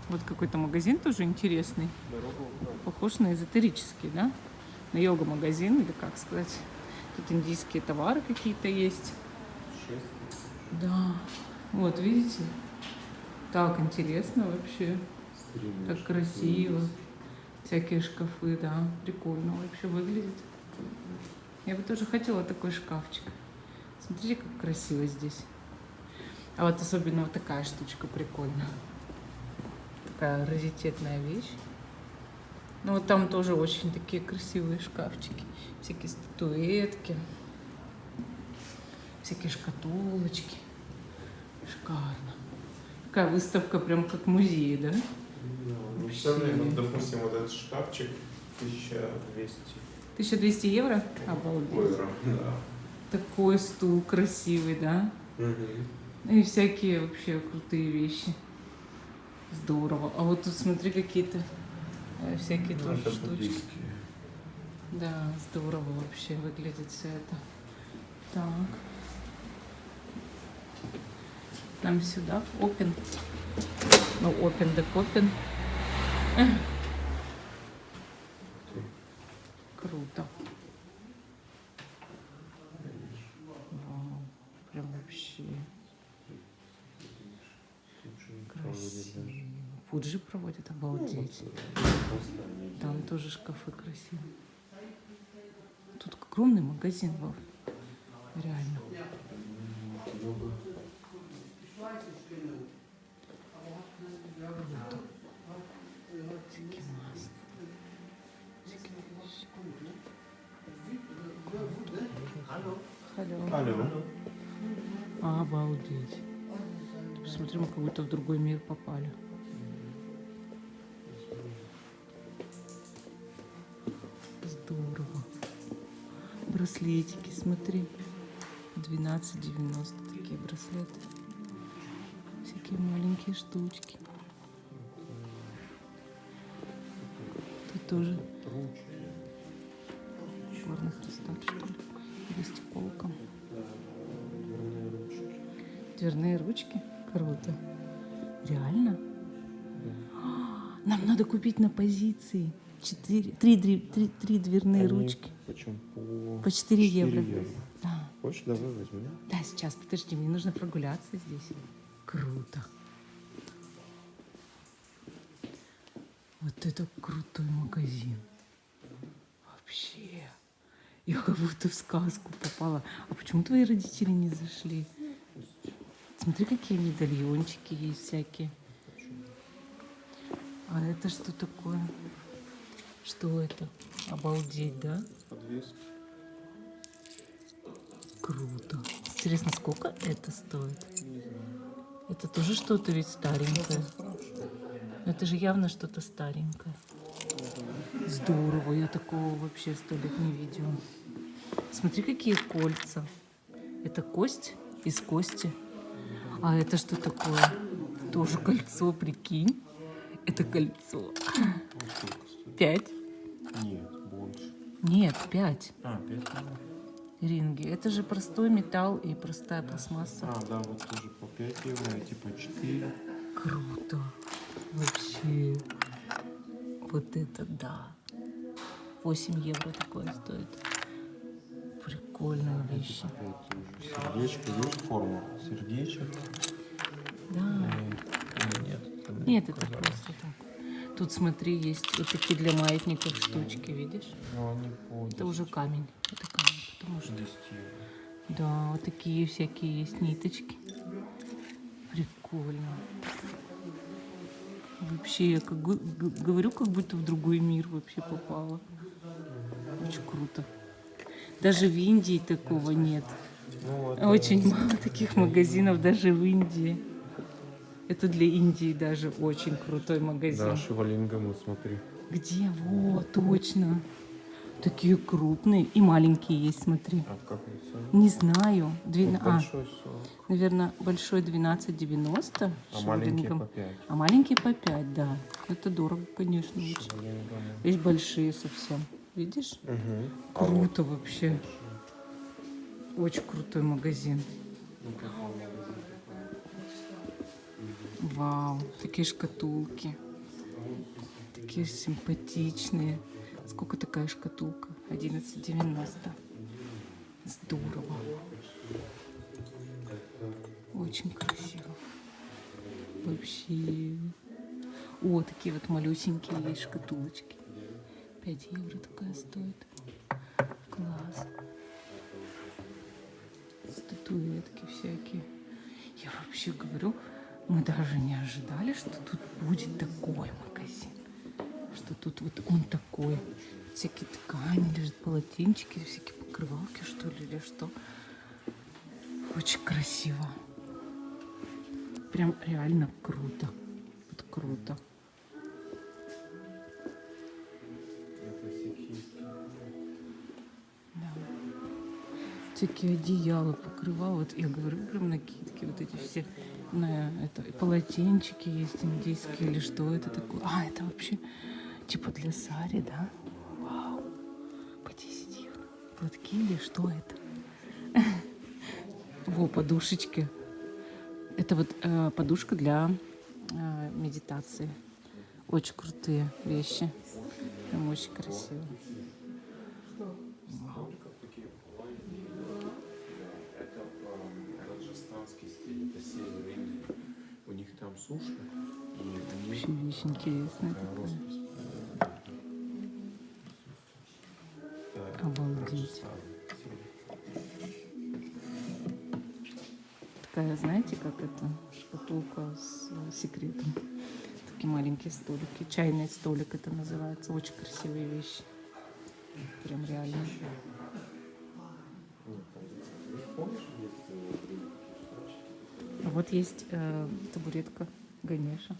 Вот какой-то магазин тоже интересный. Похож на эзотерический, да? На йога-магазин, или как сказать. Тут индийские товары какие-то есть. Да. Вот, видите? Так интересно вообще. Так красиво. Всякие шкафы, да. Прикольно вообще выглядит. Я бы тоже хотела такой шкафчик. Смотрите, как красиво здесь. А вот особенно вот такая штучка прикольная. Такая раритетная вещь. Ну вот там тоже очень такие красивые шкафчики. Всякие статуэтки. Всякие шкатулочки. Шикарно. Такая выставка прям как музей, да? Ну, все время, допустим, вот этот шкафчик 1200. 1200 евро? Обалдеть. Евро, да. Такой стул красивый, да? Угу. И всякие вообще крутые вещи. Здорово. А вот тут смотри, какие-то всякие тоже Это штучки. буддийские. Да, здорово вообще выглядит все это. Так. Нам сюда. Open. Ну, open да open. Круто. Вау. Прям вообще красиво. Фуджи проводят, обалдеть. Там тоже шкафы красивые. Тут огромный магазин, Вов. Реально. Круто. Всякие маски. Всякие вещи. Алло. Обалдеть. Посмотри, мы как будто в другой мир попали. Здорово. Браслетики, смотри. 12,90 такие браслеты. Всякие маленькие штучки. Тут тоже горный хрусталь, что ли? Или стеколка. Дверные ручки. Круто. Реально? Нам надо купить на позиции 3 дверные ручки. Почем? По 4 евро. Да. Хочешь, давай возьмем. Да, сейчас, подожди, мне нужно прогуляться здесь. Круто. Вот это крутой магазин. Вообще. Я как будто в сказку попала. А почему твои родители не зашли? Смотри, какие медальончики есть всякие. А это что такое? Что это? Обалдеть, да? Подвески. Круто. Интересно, сколько это стоит? Это тоже что-то ведь старенькое. Это же явно что-то старенькое. Здорово, я такого вообще 100 лет не видела. Смотри, какие кольца. Это кость из кости. А это что такое? Тоже кольцо, прикинь. Это кольцо. 5? Нет, больше. Нет, 5. 5. Ринги. Это же простой металл и простая пластмасса. Да, вот тоже по 5 евро, эти по 4. Круто. Вообще. Вот это да. 8 евро такое стоит. Прикольные вещи. Сердечко, есть форма? Сердечек? Да. Нет. Нет, это просто так. Тут, смотри, есть вот такие для маятников штучки, видишь? Ну, они по Это уже камень. Это камень, потому что... 10 евро. Да, вот такие всякие есть ниточки. Прикольно. Вообще, я как говорю, как будто в другой мир вообще попала. Очень круто. Даже в Индии такого нет. Ну, вот, Очень мало таких магазинов даже в Индии. Это для Индии даже очень крутой магазин. Да, Шивалингаму, смотри. Где? Вот, точно. Такие крупные. И маленькие есть, смотри. А в какой цене? Не знаю. Большой 40. Наверное, большой 12,90. А маленькие Шивалингам. по 5. А маленькие по 5, да. Это дорого, конечно. Очень. Шивалингаму. Есть большие совсем. Видишь? Угу. Круто вообще. Очень крутой магазин. Вау, такие шкатулки. Такие симпатичные. Сколько такая шкатулка? 11,90. Здорово. Очень красиво. Вообще. О, такие вот малюсенькие есть шкатулочки. 5 евро такая стоит. Класс. Статуэтки всякие. Я вообще говорю, мы даже не ожидали, что тут будет такой магазин. Что тут вот он такой. Всякие ткани лежат, полотенчики, всякие покрывалки, что ли, или что. Очень красиво. Прям реально круто. Вот круто. Да. Всякие одеяла, покрывала. Вот я говорю, прям накидки вот эти все. На это, полотенчики есть индийские или что это такое. А, это вообще типа для сари, да? Вау. По 10 евро. Платки или что это? Во, подушечки. Это вот подушка для медитации. Очень крутые вещи. Прям очень красиво. Вау. Это раджастанский стиль, это север Индии. У них там суша, и у них Вообще вещь интересная такая. роспись. Обалдеть. Такая, знаете, как это, шкатулка с секретом. Такие маленькие столики. Чайный столик это называется. Очень красивые вещи. Прям реально. А вот есть табуретка Ганеша.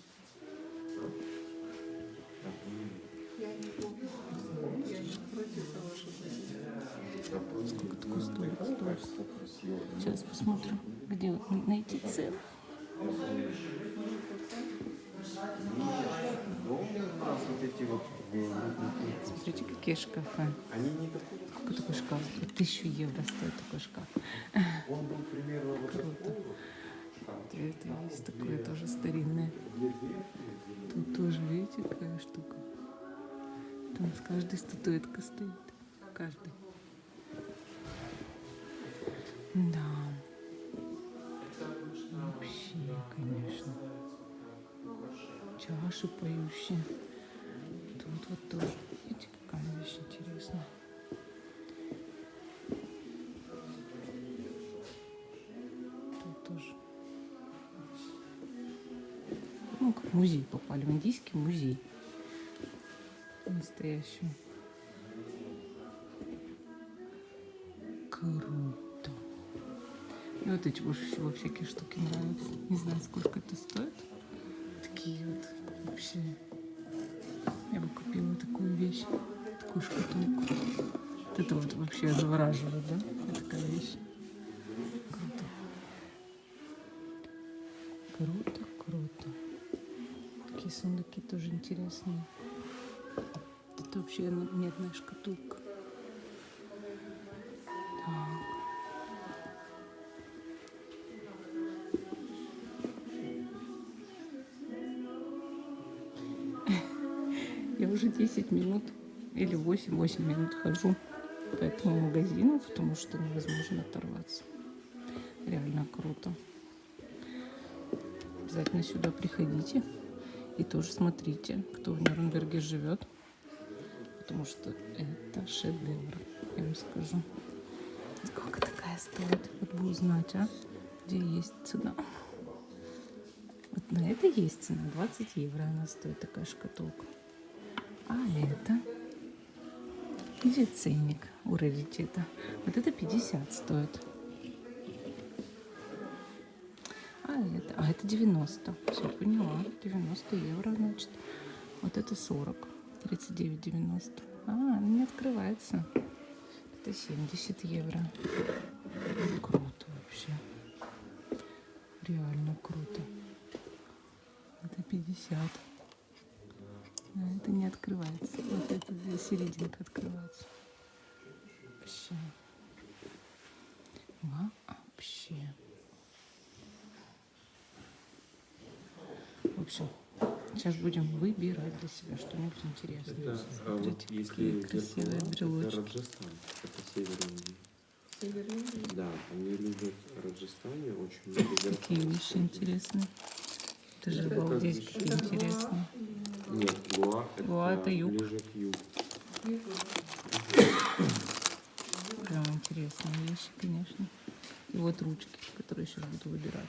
Сколько такой столик стоит? Сейчас посмотрим, где вот найти цену. Вот эти вот Смотрите, какие шкафы. они не такие. Какой такой шкаф? 1000 евро стоит такой шкаф. Он был примерно вот Круто. Это есть такое тоже старинное. Тут тоже, видите, какая штука. Там с каждой статуэтка стоит. Каждый. Да. Вообще, конечно. Чаши поющие. Тут вот тоже. Видите, какая вещь интересная. Тут тоже. Ну, как в музей попали. В индийский музей. Настоящий. Круто. И вот эти больше всего всякие штуки нравятся. Не знаю, сколько это стоит. Такие вот вообще. Я бы купила такую вещь, такую шкатулку. Вот это вот вообще завораживает, да? Вот такая вещь. Круто. Круто, круто. Такие сундуки тоже интересные. Это вообще медная шкатулка. Так. Я уже 10 минут или 8 минут хожу по этому магазину, потому что невозможно оторваться. Реально круто. Обязательно сюда приходите и тоже смотрите, кто в Нюрнберге живет, потому что это шедевр, я вам скажу. Сколько такая стоит? Вот бы узнать, а? Где есть цена? Вот на это есть цена. 20 евро она стоит, такая шкатулка. А это? Где ценник у раритета? Вот это 50 стоит. А это 90. Все, поняла. 90 евро, значит. Вот это 40. 39,90. Она не открывается. Это 70 евро. Круто вообще. Реально круто. Это 50. А это не открывается. Вот это серединка открывается. Вообще. Вообще. общем, сейчас будем выбирать для себя что-нибудь интересное. Это, вот Смотрите, если какие красивые зеркала, это брелочки. Раджастан, это север Индии. Север Индии. Да, они любят в Раджастане очень много зеркал. Какие вещи используют. интересные. Это же Это обалдеть, как какие Это интересные. Нет, Гуа Гуа это юг. ближе к югу. Прям интересные вещи, конечно. И вот ручки, которые сейчас буду выбирать.